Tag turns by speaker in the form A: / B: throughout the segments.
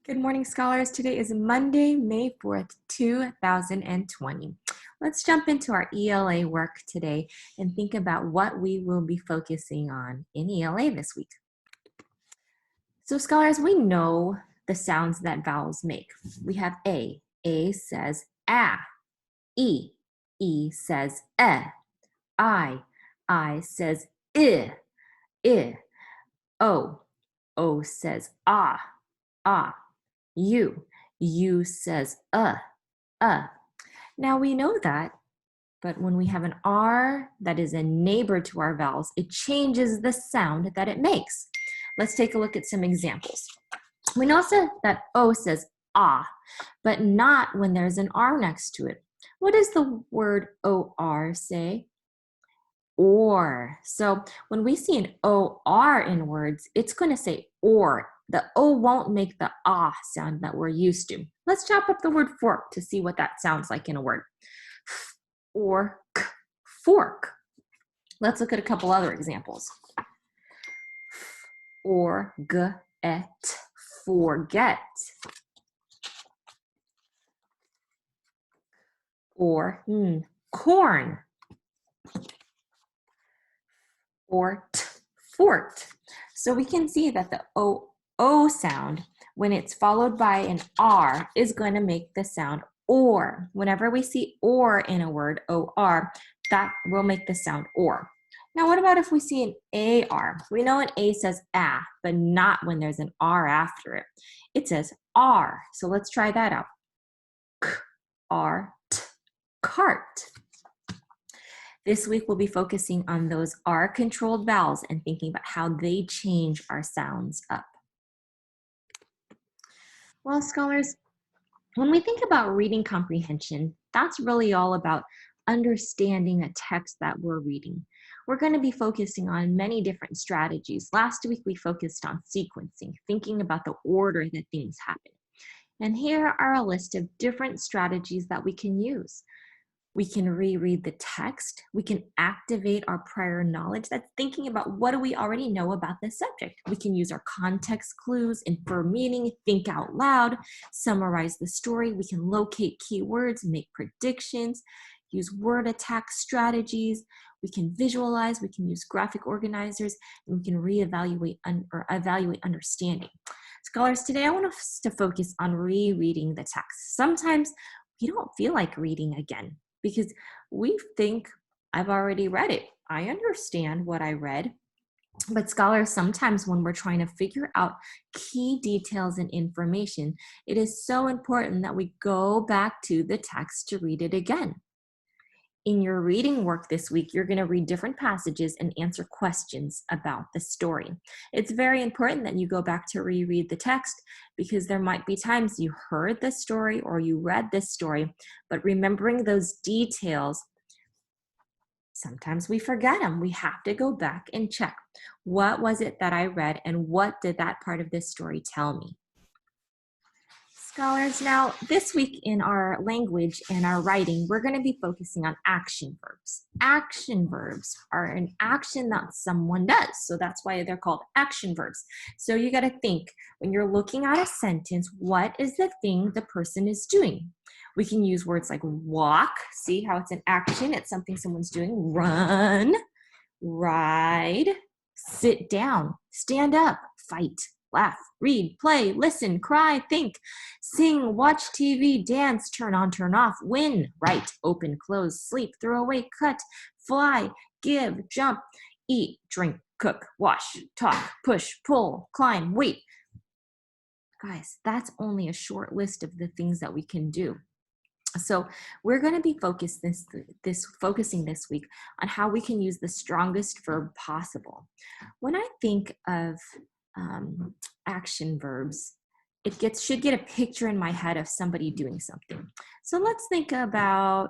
A: Good morning, scholars. Today is Monday, May 4th, 2020. Let's jump into our ELA work today and think about what we will be focusing on in ELA this week. So, scholars, we know the sounds that vowels make. We have A. A says ah. E. E says eh. I says I. O. O says ah. You says Now we know that, but when we have an R that is a neighbor to our vowels, it changes the sound that it makes. Let's take a look at some examples. We know that O says ah, but not when there's an R next to it. What does the word OR say? Or. So when we see an OR in words, it's going to say or. The O won't make the ah sound that we're used to. Let's chop up the word fork to see what that sounds like in a word. Or fork. Let's look at a couple other examples. Or forget. Or corn. Or fort. So we can see that the O sound, when it's followed by an R, is going to make the sound or. Whenever we see or in a word, OR, that will make the sound or. Now, what about if we see an AR? We know an A says ah, but not when there's an R after it. It says R. So let's try that out. Cart. This week, we'll be focusing on those R-controlled vowels and thinking about how they change our sounds up. Well, scholars, when we think about reading comprehension, that's really all about understanding a text that we're reading. We're going to be focusing on many different strategies. Last week, we focused on sequencing, thinking about the order that things happen. And here are a list of different strategies that we can use. We can reread the text. We can activate our prior knowledge. That's thinking about what do we already know about this subject. We can use our context clues, infer meaning, think out loud, summarize the story. We can locate keywords, make predictions, use word attack strategies. We can visualize. We can use graphic organizers, and we can reevaluate or evaluate understanding. Scholars, today I want us to focus on rereading the text. Sometimes we don't feel like reading again, because we think, I've already read it. I understand what I read. But scholars, sometimes when we're trying to figure out key details and information, it is so important that we go back to the text to read it again. In your reading work this week, you're going to read different passages and answer questions about the story. It's very important that you go back to reread the text, because there might be times you heard this story or you read this story, but remembering those details, sometimes we forget them. We have to go back and check. What was it that I read, and what did that part of this story tell me? Scholars, now this week in our language and our writing, we're going to be focusing on action verbs. Action verbs are an action that someone does, so that's why they're called action verbs. So you got to think, when you're looking at a sentence, what is the thing the person is doing? We can use words like walk. See how it's an action? It's something someone's doing. Run, ride, sit down, stand up, fight, laugh, read, play, listen, cry, think, sing, watch TV, dance, turn on, turn off, win, write, open, close, sleep, throw away, cut, fly, give, jump, eat, drink, cook, wash, talk, push, pull, climb, wait. Guys, that's only a short list of the things that we can do. So we're going to be focusing this week on how we can use the strongest verb possible. When I think of action verbs, should get a picture in my head of somebody doing something. So let's think about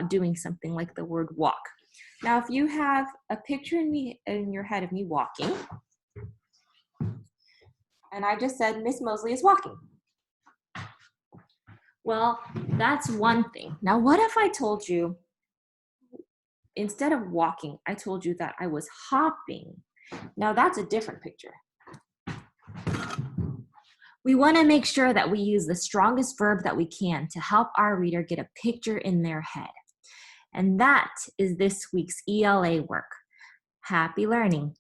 A: doing something like the word walk. Now, if you have a picture in your head of me walking, and I just said Miss Mosley is walking. Well, that's one thing. Now, what if I told you, instead of walking, I told you that I was hopping? Now, that's a different picture. We want to make sure that we use the strongest verb that we can to help our reader get a picture in their head. And that is this week's ELA work. Happy learning!